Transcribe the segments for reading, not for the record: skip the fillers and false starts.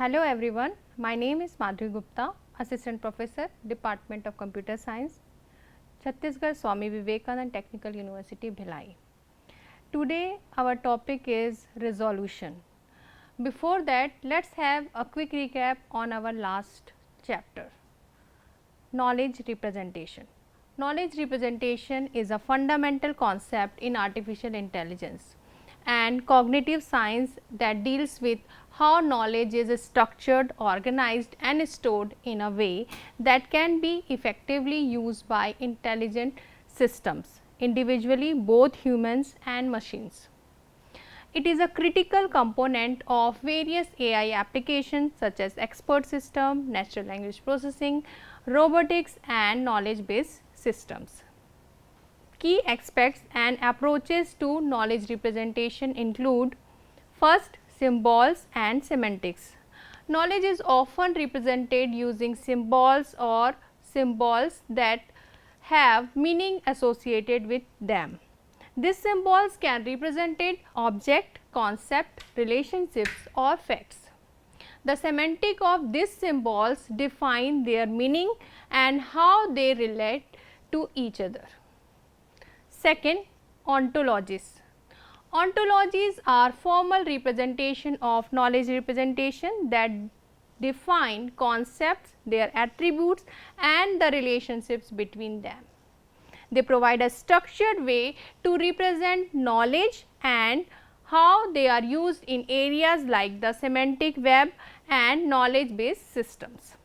Hello everyone, my name is Madhuri Gupta, Assistant Professor, Department of Computer Science, Chhattisgarh Swami Vivekanand Technical University, Bhilai. Today our topic is resolution. Before that, let us have a quick recap on our last chapter, knowledge representation. Knowledge representation is a fundamental concept in artificial intelligence and cognitive science that deals with how knowledge is structured, organized and stored in a way that can be effectively used by intelligent systems, individually both humans and machines. It is a critical component of various AI applications such as expert system, natural language processing, robotics and knowledge based systems. Key aspects and approaches to knowledge representation include: first, symbols and semantics. Knowledge is often represented using symbols or symbols that have meaning associated with them. These symbols can represent object, concept, relationships or facts. The semantic of these symbols define their meaning and how they relate to each other. Second, ontologies. Ontologies are formal representation of knowledge representation that define concepts, their attributes and the relationships between them. They provide a structured way to represent knowledge and how they are used in areas like the semantic web and knowledge based systems.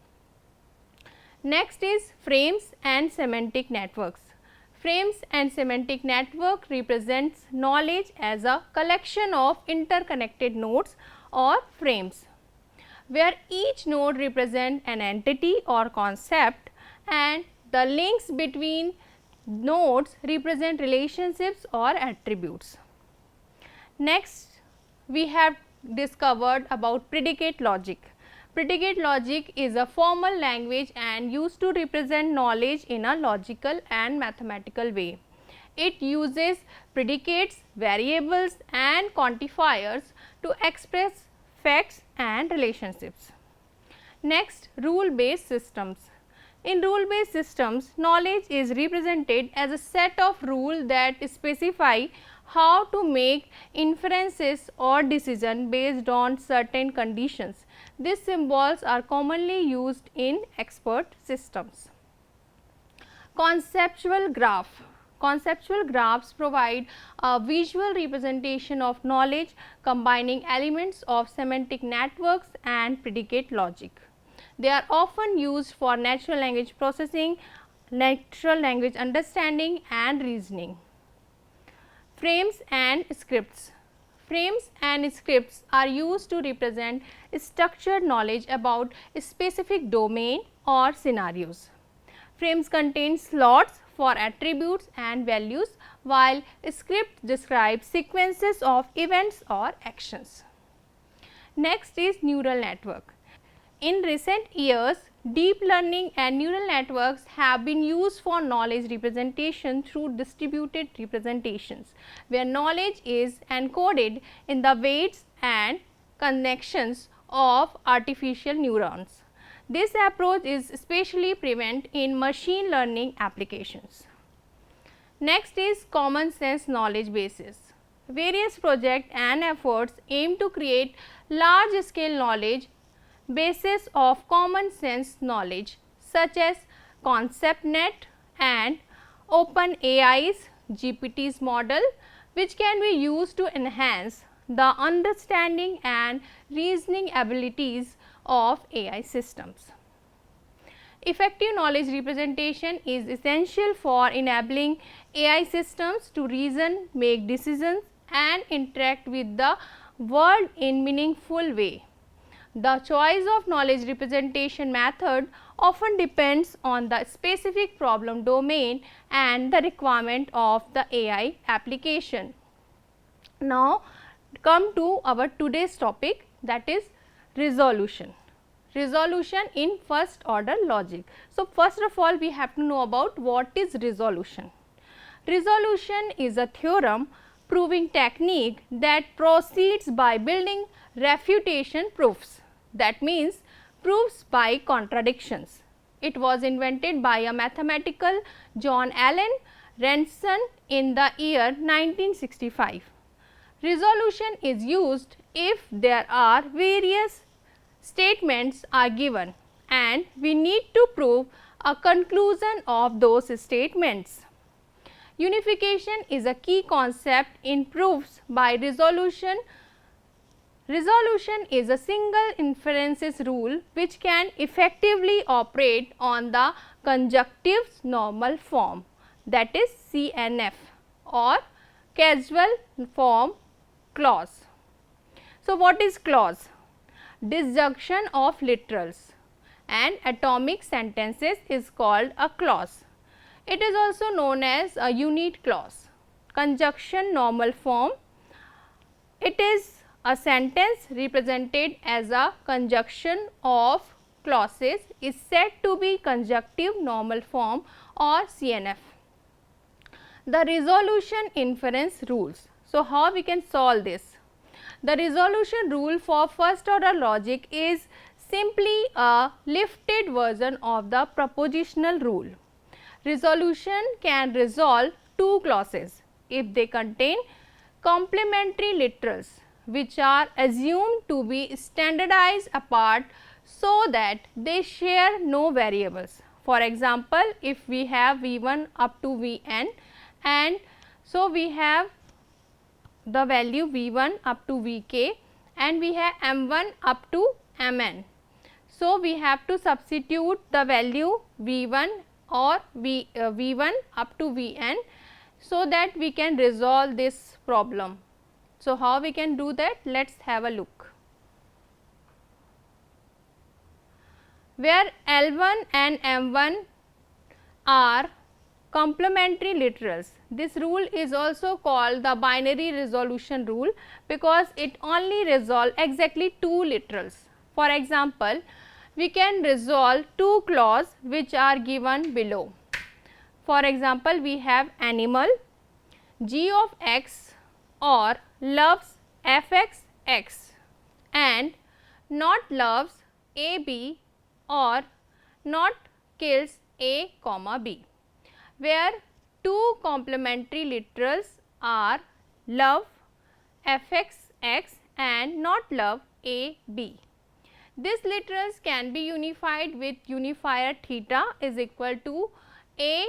Next is frames and semantic networks. Frames and semantic network represents knowledge as a collection of interconnected nodes or frames, where each node represents an entity or concept and the links between nodes represent relationships or attributes. Next, we have discovered about predicate logic. Predicate logic is a formal language and used to represent knowledge in a logical and mathematical way. It uses predicates, variables and quantifiers to express facts and relationships. Next, rule based systems. In rule based systems, knowledge is represented as a set of rules that specify how to make inferences or decisions based on certain conditions. These symbols are commonly used in expert systems. Conceptual graph. Conceptual graphs provide a visual representation of knowledge combining elements of semantic networks and predicate logic. They are often used for natural language processing, natural language understanding and reasoning. Frames and scripts. Frames and scripts are used to represent structured knowledge about a specific domain or scenarios. Frames contain slots for attributes and values, while scripts describe sequences of events or actions. Next is neural network. In recent years, deep learning and neural networks have been used for knowledge representation through distributed representations, where knowledge is encoded in the weights and connections of artificial neurons. This approach is especially prevalent in machine learning applications. Next is common sense knowledge bases. Various projects and efforts aim to create large scale knowledge bases of common sense knowledge such as ConceptNet and OpenAI's GPT's model, which can be used to enhance the understanding and reasoning abilities of AI systems. Effective knowledge representation is essential for enabling AI systems to reason, make decisions and interact with the world in meaningful way. The choice of knowledge representation method often depends on the specific problem domain and the requirement of the AI application. Now, come to our today's topic, that is resolution. Resolution in first order logic. So, first of all we have to know about what is resolution. Resolution is a theorem proving technique that proceeds by building refutation proofs. that means proofs by contradictions. It was invented by a mathematical John Allen Ranson in the year 1965. Resolution is used if there are various statements are given and we need to prove a conclusion of those statements. Unification is a key concept in proofs by resolution. Resolution is a single inferences rule which can effectively operate on the conjunctive normal form, that is CNF, or causal form clause. So, what is clause? Disjunction of literals and atomic sentences is called a clause. It is also known as a unit clause. Conjunction normal form, it is a sentence represented as a conjunction of clauses is said to be conjunctive normal form or CNF. The resolution inference rules. So, how we can solve this? The resolution rule for first order logic is simply a lifted version of the propositional rule. Resolution can resolve two clauses if they contain complementary literals which are assumed to be standardized apart so that they share no variables. For example, if we have V1 up to Vn, and so we have the value V1 up to Vk and we have M1 up to Mn. So, we have to substitute the value V1 or V1 up to Vn so that we can resolve this problem. So, how we can do that? Let us have a look. Where L1 and M1 are complementary literals, this rule is also called the binary resolution rule because it only resolves exactly two literals. For example, we can resolve two clauses which are given below. For example, we have animal, g of x or loves fx x and not loves a b or not kills a comma b, where two complementary literals are love fx x and not love a b. These literals can be unified with unifier theta is equal to a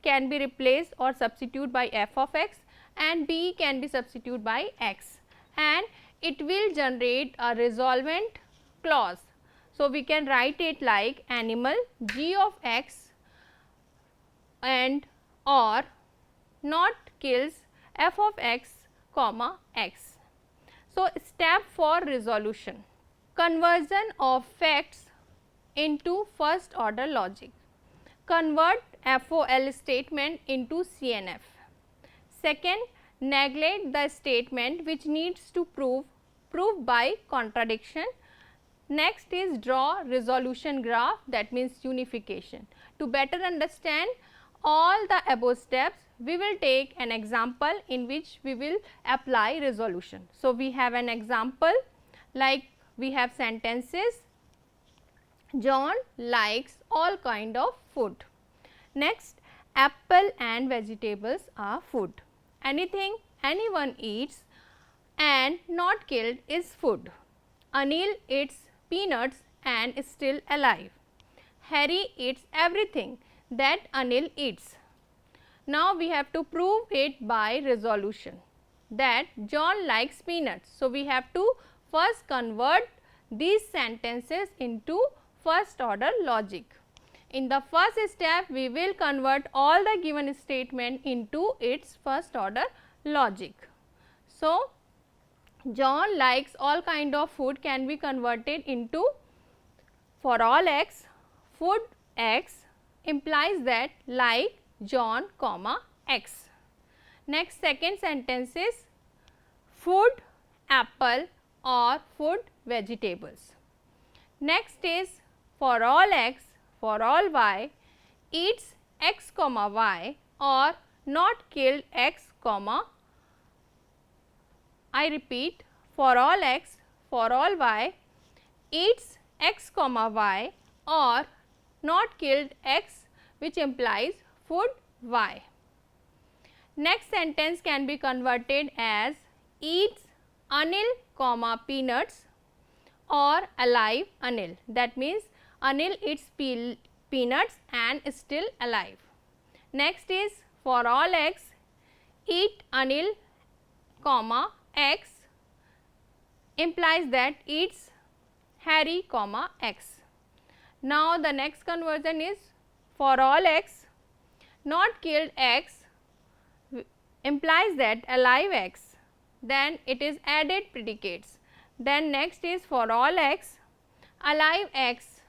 can be replaced or substituted by f of x and b can be substituted by x, and it will generate a resolvent clause. So, we can write it like animal g of x and or not kills f of x comma x. So, step for resolution: conversion of facts into first order logic. Convert FOL statement into CNF. Second, neglect the statement which needs to prove by contradiction. Next is draw resolution graph, that means unification. To better understand all the above steps, we will take an example in which we will apply resolution. So, we have an example like we have sentences, John likes all kind of food. Next, apple and vegetables are food. Anything anyone eats and not killed is food. Anil eats peanuts and is still alive. Harry eats everything that Anil eats. Now, we have to prove it by resolution that John likes peanuts. So, we have to first convert these sentences into first order logic. In the first step, we will convert all the given statement into its first order logic. So, John likes all kind of food can be converted into for all x, food x implies that like John comma x. Next, second sentence is food apple or food vegetables. Next is for all x, for all y eats x comma y or not killed x comma, I repeat, for all x, for all y eats x comma y or not killed x, which implies food y. Next sentence can be converted as eats Anil comma peanuts or alive Anil. That means Anil eats peanuts and is still alive. Next is for all x, eat Anil comma x implies that eats Harry comma x. Now the next conversion is for all x, not killed x implies that alive x, then it is added predicates. Then next is for all x, alive x,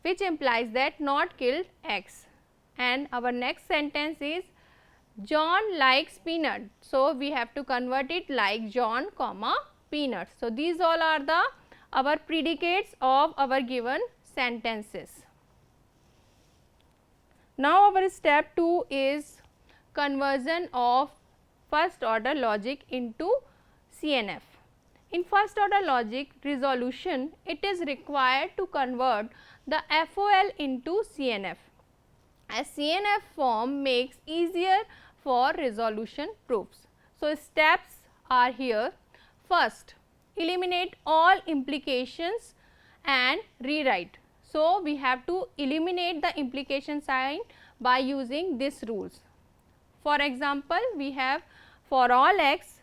which implies that not killed x, and our next sentence is John likes peanut. So we have to convert it like John comma peanuts. So these all are the our predicates of our given sentences. Now our step 2 is conversion of first order logic into CNF. In first order logic resolution, it is required to convert the FOL into CNF, as CNF form makes easier for resolution proofs. So steps are here. First, eliminate all implications and rewrite. So we have to eliminate the implication sign by using these rules. For example, we have for all x,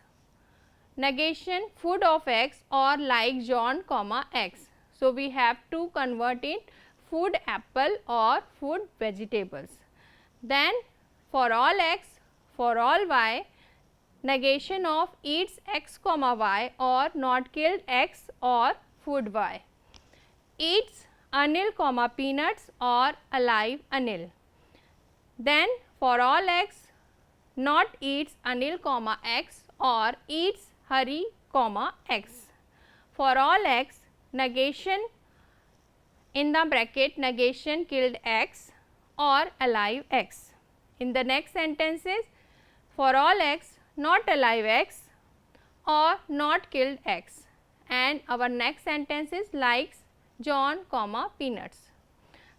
negation food of x or like John comma x. So we have to convert it food apple or food vegetables. Then for all x, for all y, negation of eats x comma y or not killed x or food y. Eats Anil comma peanuts or alive Anil. Then for all x, not eats Anil comma x or eats Hari comma x. For all x, negation in the bracket negation killed x or alive x. In the next sentences, for all x, not alive x or not killed x, and our next sentence is likes John comma peanuts.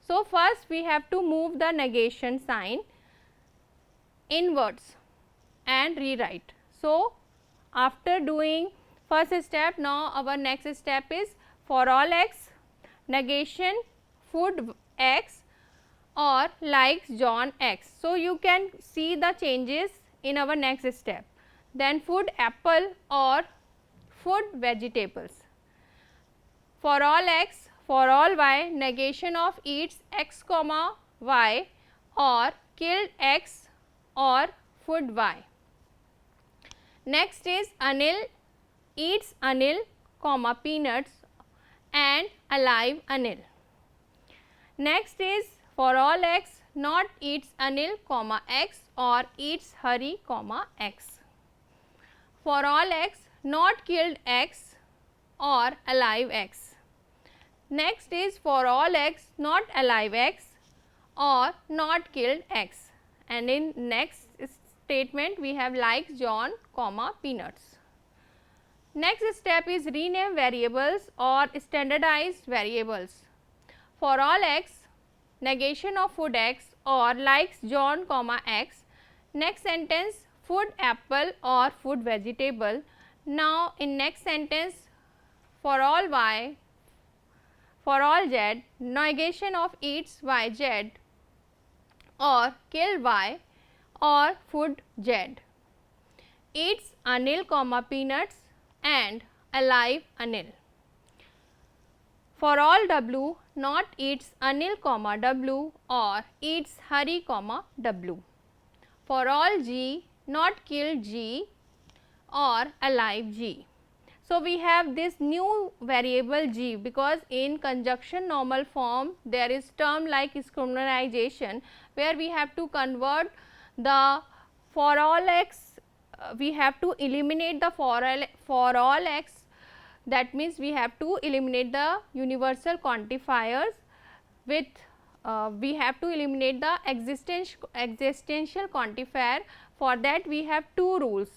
So first we have to move the negation sign inwards and rewrite. So after doing first step, now our next step is for all x, negation food x or likes John x. So you can see the changes in our next step. Then food apple or food vegetables. For all x, for all y, negation of eats x comma y or killed x or food y. Next is Anil eats Anil comma peanuts and alive Anil. Next is for all x, not eats Anil comma x or eats Hari comma x. For all x, not killed x or alive x. Next is for all x, not alive x or not killed x, and in next statement we have like John comma peanuts. Next step is rename variables or standardized variables. For all x, negation of food x or likes John comma x. Next sentence food apple or food vegetable. Now in next sentence for all y, for all z, negation of eats y z or kill y or food z. Eats Anil comma peanuts and alive Anil. For all w, not eats Anil comma w or eats Hari comma w. For all g, not kill g or alive g. So we have this new variable g, because in conjunction normal form there is term like synchronization, where we have to convert the for all x, we have to eliminate the for all x, that means we have to eliminate the universal quantifiers with we have to eliminate the existential quantifier. For that we have two rules.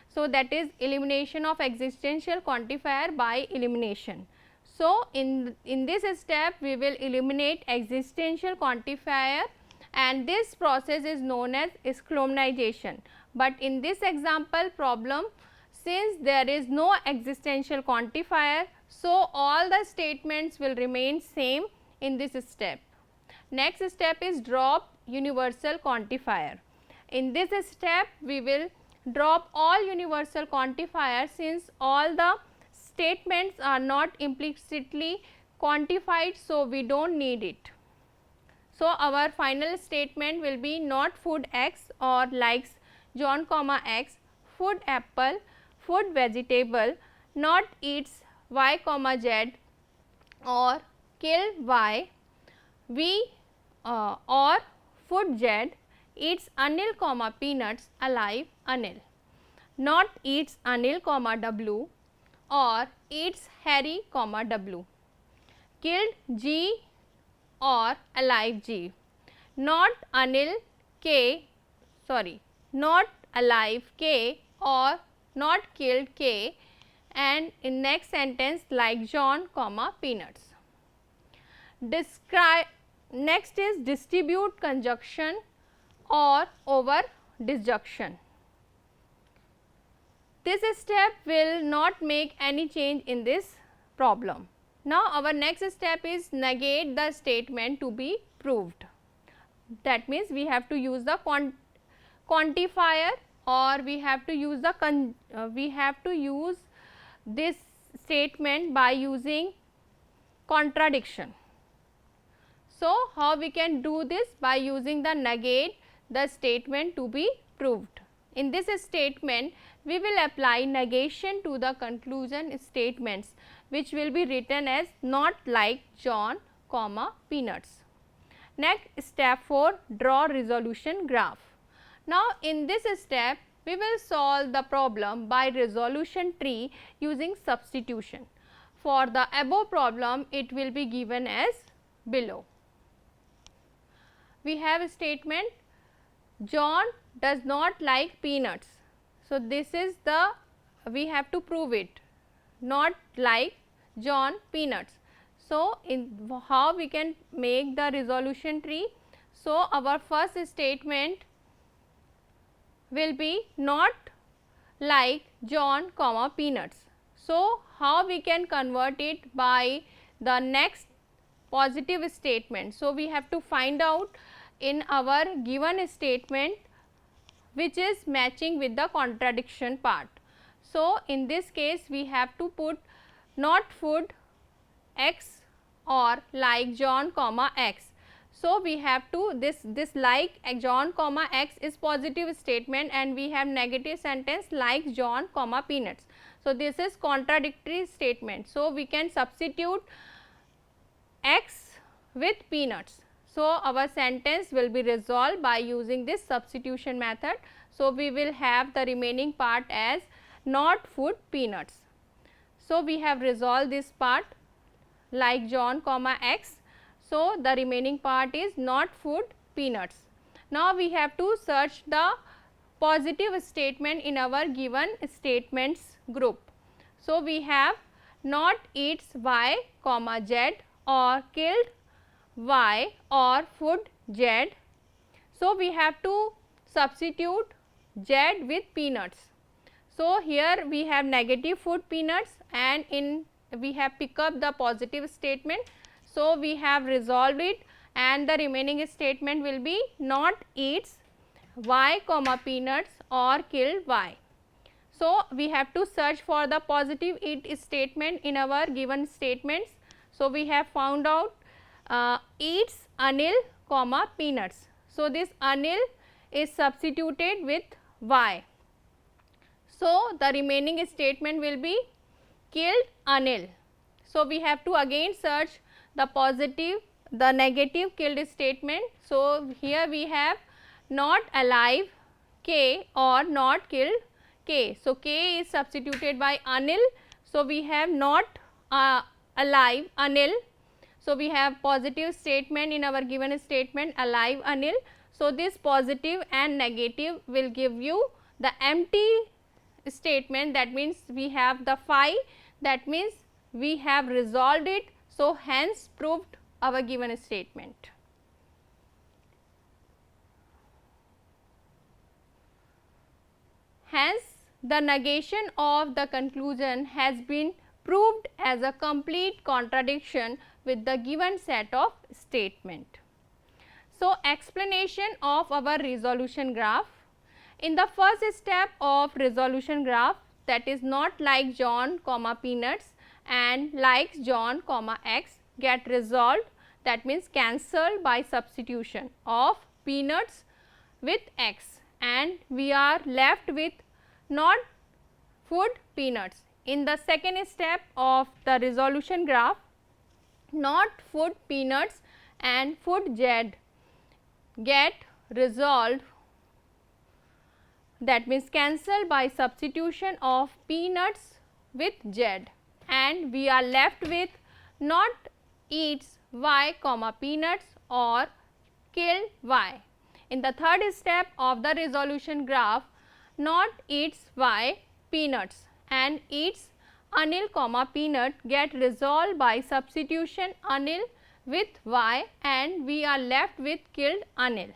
So that is elimination of existential quantifier by elimination. So, in this step we will eliminate existential quantifier, and this process is known as exclusionization. But in this example problem, since there is no existential quantifier, so all the statements will remain same in this step. Next step is drop universal quantifier. In this step we will drop all universal quantifiers, since all the statements are not implicitly quantified, so we do not need it. So, our final statement will be not food X or likes John comma X, food apple, food vegetable, not eats Y comma Z or kill Y, we or food Z eats Anil comma peanuts, alive Anil, not eats Anil comma W or eats Harry comma W, killed G or alive G, not Anil K, not alive K or not killed K, and in next sentence like John comma peanuts. Next is distribute conjunction or over disjunction. This step will not make any change in this problem. Now, our next step is negate the statement to be proved. That means, we have to use the quantifier, or we have to use this statement by using contradiction. So, how we can do this? By using the negate the statement to be proved. In this statement, we will apply negation to the conclusion statements, which will be written as not like John comma peanuts. Next, step 4, draw resolution graph. Now, in this step we will solve the problem by resolution tree using substitution. For the above problem, it will be given as below. We have a statement John does not like peanuts. So, this is the, we have to prove it, not like John peanuts. So, in how we can make the resolution tree? So, our first statement will be not like John comma peanuts. So, how we can convert it? By the next positive statement. So, we have to find out in our given statement which is matching with the contradiction part. So, in this case we have to put not food X or like John comma X. So, we have to this like John comma X is positive statement, and we have negative sentence like John comma peanuts. So, this is contradictory statement. So, we can substitute X with peanuts. So, our sentence will be resolved by using this substitution method. So, we will have the remaining part as not food peanuts. So, we have resolved this part like John comma X. So, the remaining part is not food peanuts. Now, we have to search the positive statement in our given statements group. So, we have not eats Y comma Z or killed Y or food Z. So, we have to substitute Z with peanuts. So, here we have negative food peanuts, and in we have pick up the positive statement. So, we have resolved it, and the remaining statement will be not eats Y comma peanuts or killed Y. So, we have to search for the positive eat statement in our given statements. So, we have found out eats Anil comma peanuts. So, this Anil is substituted with Y. So, the remaining statement will be killed Anil. So, we have to again search the negative killed statement. So, here we have not alive K or not killed K. So, K is substituted by Anil. So, we have not alive Anil. So, we have positive statement in our given statement alive Anil. So, this positive and negative will give you the empty statement, that means we have the phi, that means we have resolved it, so hence proved our given statement. Hence, the negation of the conclusion has been proved as a complete contradiction with the given set of statement. So, explanation of our resolution graph. In the first step of resolution graph, that is not like John comma peanuts and likes John comma x get resolved, that means cancelled by substitution of peanuts with x, and we are left with not food peanuts. In the second step of the resolution graph, not food peanuts and food z get resolved, that means cancelled by substitution of peanuts with z, and we are left with not eats y comma peanuts or kill y. In the third step of the resolution graph, not eats y peanuts and eats Anil comma peanut get resolved by substitution Anil with y, and we are left with killed Anil.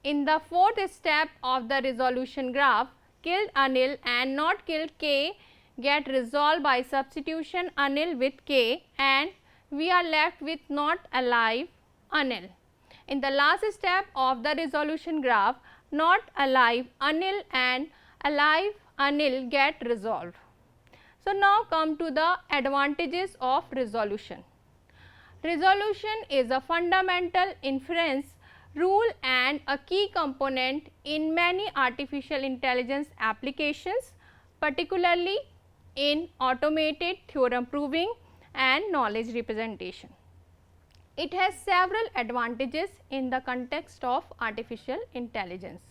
In the fourth step of the resolution graph, killed Anil and not killed k get resolved by substitution Anil with k, and we are left with not alive Anil. In the last step of the resolution graph, not alive Anil and alive Anil get resolved. So, now come to the advantages of resolution. Resolution is a fundamental inference rule and a key component in many artificial intelligence applications, particularly in automated theorem proving and knowledge representation. It has several advantages in the context of artificial intelligence.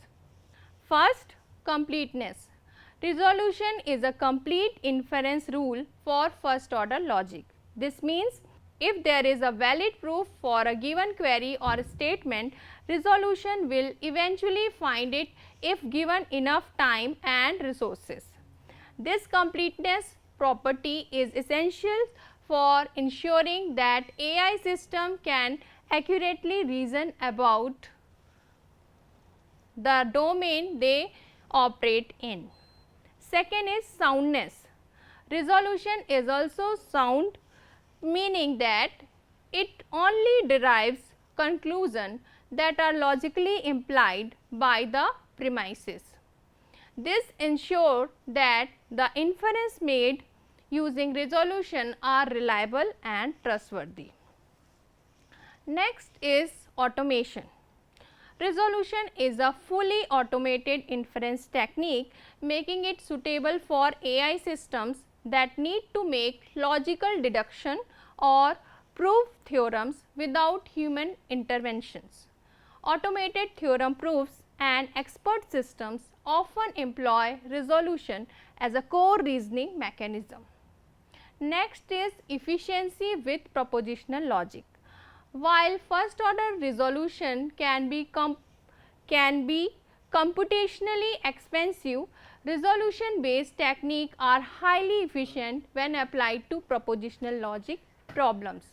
First, completeness. Resolution is a complete inference rule for first order logic. This means if there is a valid proof for a given query or statement, resolution will eventually find it if given enough time and resources. This completeness property is essential for ensuring that AI system can accurately reason about the domain they operate in. Second is soundness. Resolution is also sound, meaning that it only derives conclusions that are logically implied by the premises. This ensures that the inference made using resolution are reliable and trustworthy. Next is automation. Resolution is a fully automated inference technique, making it suitable for AI systems that need to make logical deduction or prove theorems without human interventions. Automated theorem proofs and expert systems often employ resolution as a core reasoning mechanism. Next is efficiency with propositional logic. While first order resolution can be computationally expensive, resolution based techniques are highly efficient when applied to propositional logic problems.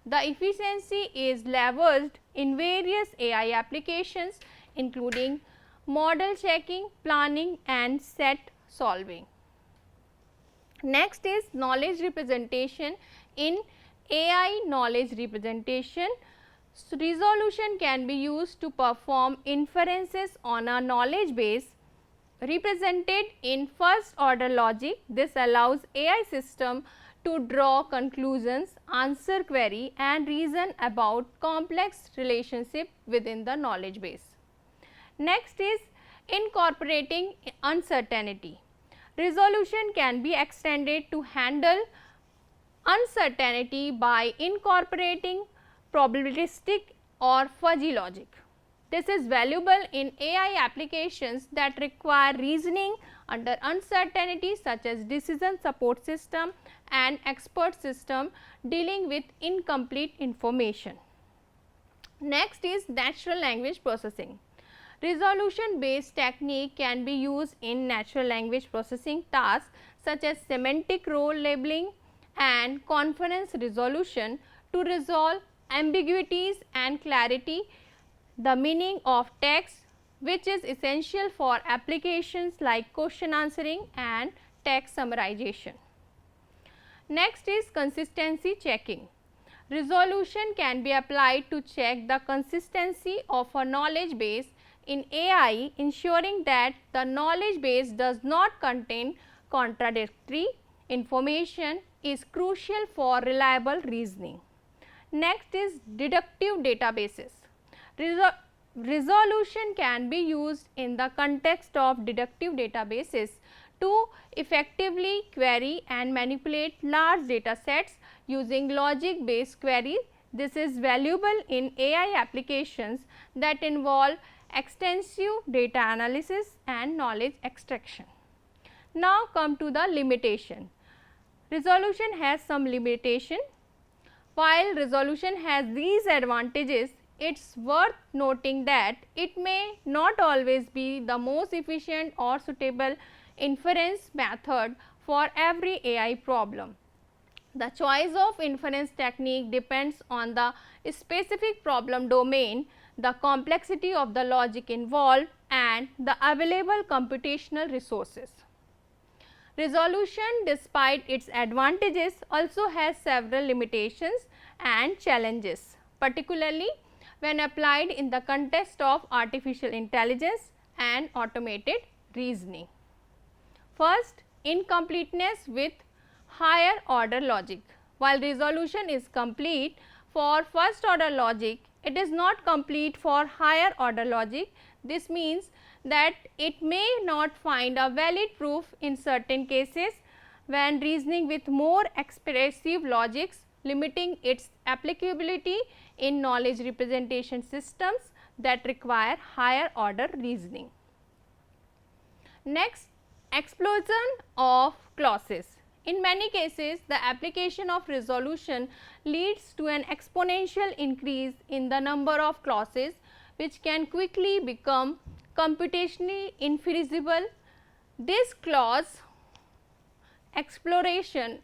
The efficiency is leveraged in various AI applications, including model checking, planning and set solving. Next is knowledge representation. In AI knowledge representation, resolution can be used to perform inferences on a knowledge base represented in first order logic. This allows AI system to draw conclusions, answer query and reason about complex relationship within the knowledge base. Next is incorporating uncertainty. Resolution can be extended to handle uncertainty by incorporating probabilistic or fuzzy logic. This is valuable in AI applications that require reasoning under uncertainty, such as decision support system and expert system dealing with incomplete information. Next is natural language processing. Resolution based technique can be used in natural language processing tasks such as semantic role labeling and conference resolution to resolve ambiguities and clarity the meaning of text, which is essential for applications like question answering and text summarization. Next is consistency checking. Resolution can be applied to check the consistency of a knowledge base in AI, ensuring that the knowledge base does not contain contradictory information is crucial for reliable reasoning. Next is deductive databases. Resolution can be used in the context of deductive databases to effectively query and manipulate large data sets using logic based queries. This is valuable in AI applications that involve extensive data analysis and knowledge extraction. Now come to the limitation. Resolution has some limitation. While resolution has these advantages, it is worth noting that it may not always be the most efficient or suitable inference method for every AI problem. The choice of inference technique depends on the specific problem domain, the complexity of the logic involved, and the available computational resources. Resolution, despite its advantages, also has several limitations and challenges, particularly when applied in the context of artificial intelligence and automated reasoning. First, incompleteness with higher order logic. While resolution is complete for first order logic, it is not complete for higher order logic. This means that it may not find a valid proof in certain cases when reasoning with more expressive logics, limiting its applicability in knowledge representation systems that require higher order reasoning. Next, explosion of clauses. In many cases, the application of resolution leads to an exponential increase in the number of clauses, which can quickly become computationally infeasible. This clause explosion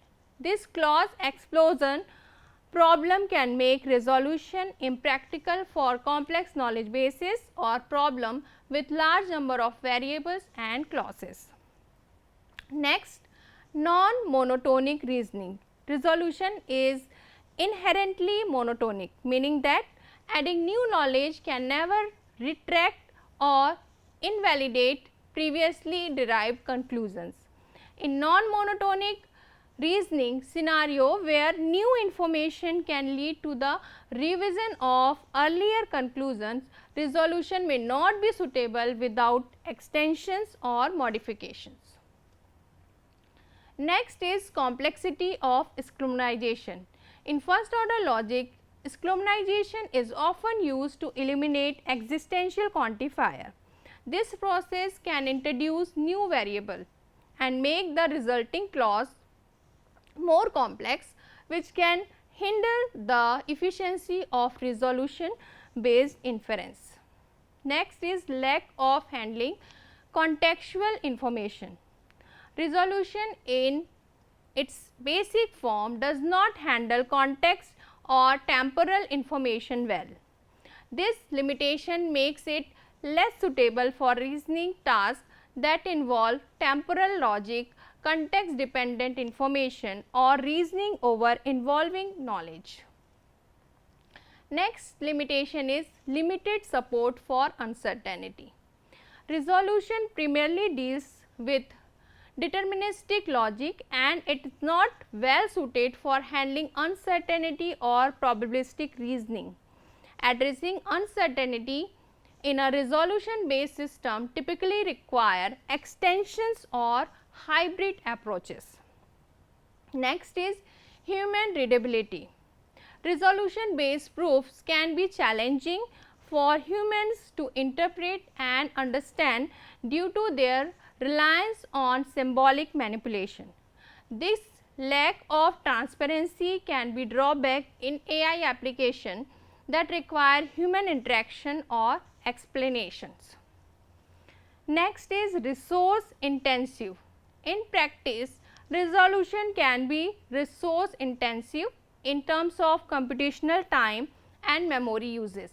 problem can make resolution impractical for complex knowledge bases or problem with large number of variables and clauses. Next, non-monotonic reasoning. Resolution is inherently monotonic, meaning that adding new knowledge can never retract or invalidate previously derived conclusions. In non-monotonic reasoning scenario where new information can lead to the revision of earlier conclusions, resolution may not be suitable without extensions or modifications. Next is complexity of summarization. In first order logic, summarization is often used to eliminate existential quantifier. This process can introduce new variable and make the resulting clause more complex, which can hinder the efficiency of resolution based inference. Next is lack of handling contextual information. Resolution in its basic form does not handle context or temporal information well. This limitation makes it less suitable for reasoning tasks that involve temporal logic, context dependent information, or reasoning over involving knowledge. Next limitation is limited support for uncertainty. Resolution primarily deals with deterministic logic and it is not well suited for handling uncertainty or probabilistic reasoning. Addressing uncertainty in a resolution based system typically require extensions or hybrid approaches. Next is human readability. Resolution based proofs can be challenging for humans to interpret and understand due to their reliance on symbolic manipulation. This lack of transparency can be drawback in AI application that require human interaction or explanations. Next is resource intensive. In practice, resolution can be resource intensive in terms of computational time and memory uses,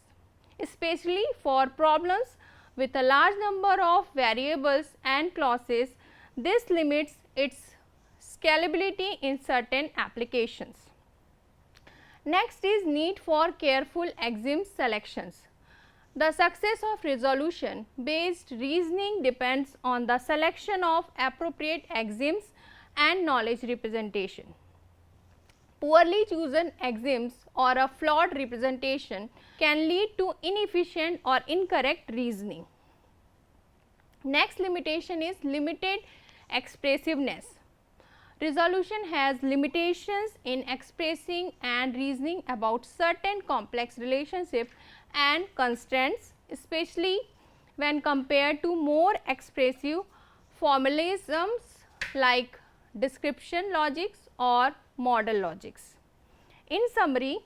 especially for problems with a large number of variables and clauses. This limits its scalability in certain applications. Next is need for careful axiom selections. The success of resolution based reasoning depends on the selection of appropriate axioms and knowledge representation. Poorly chosen axioms or a flawed representation can lead to inefficient or incorrect reasoning. Next limitation is limited expressiveness. Resolution has limitations in expressing and reasoning about certain complex relationships and constraints, especially when compared to more expressive formalisms like description logics or model logics. In summary,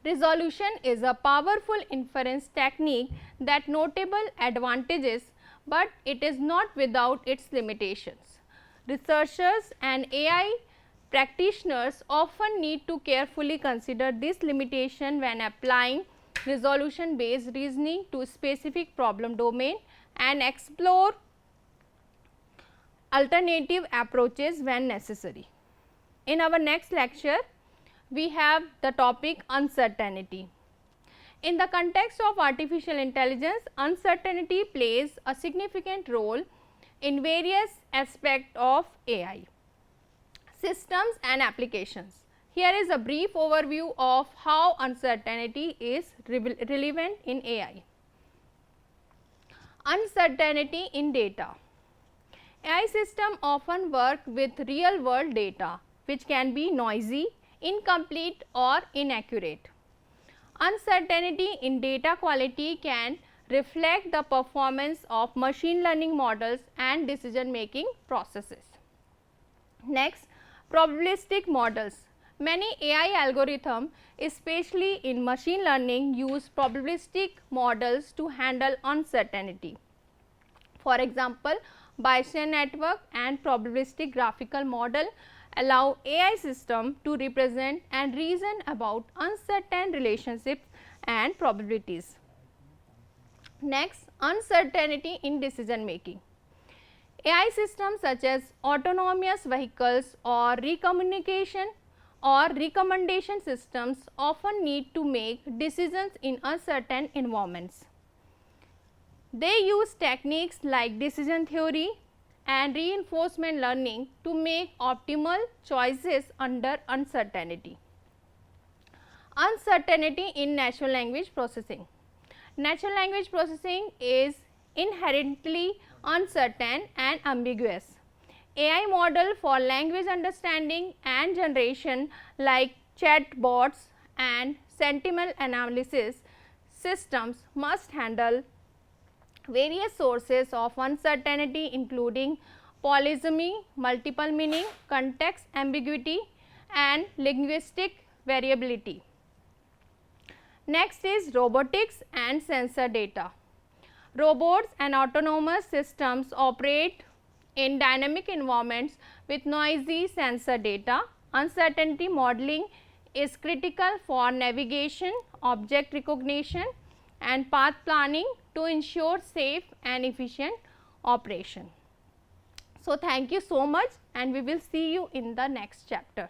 resolution is a powerful inference technique that notable advantages, but it is not without its limitations. Researchers and AI practitioners often need to carefully consider this limitation when applying resolution based reasoning to specific problem domain and explore alternative approaches when necessary. In our next lecture, we have the topic uncertainty. In the context of artificial intelligence, uncertainty plays a significant role in various aspects of AI systems and applications. Here is a brief overview of how uncertainty is relevant in AI. Uncertainty in data. AI systems often work with real world data, which can be noisy, incomplete or inaccurate. Uncertainty in data quality can reflect the performance of machine learning models and decision making processes. Next, probabilistic models. Many AI algorithms, especially in machine learning, use probabilistic models to handle uncertainty. For example, Bayesian network and probabilistic graphical model allow AI system to represent and reason about uncertain relationships and probabilities. Next, uncertainty in decision making. AI systems such as autonomous vehicles or recommunication or recommendation systems often need to make decisions in uncertain environments. They use techniques like decision theory and reinforcement learning to make optimal choices under uncertainty. Uncertainty in natural language processing. Natural language processing is inherently uncertain and ambiguous. AI model for language understanding and generation like chatbots and sentiment analysis systems must handle various sources of uncertainty including polysemy, multiple meaning, context ambiguity and linguistic variability. Next is robotics and sensor data. Robots and autonomous systems operate in dynamic environments with noisy sensor data. Uncertainty modeling is critical for navigation, object recognition and path planning to ensure safe and efficient operation. So, thank you so much and we will see you in the next chapter.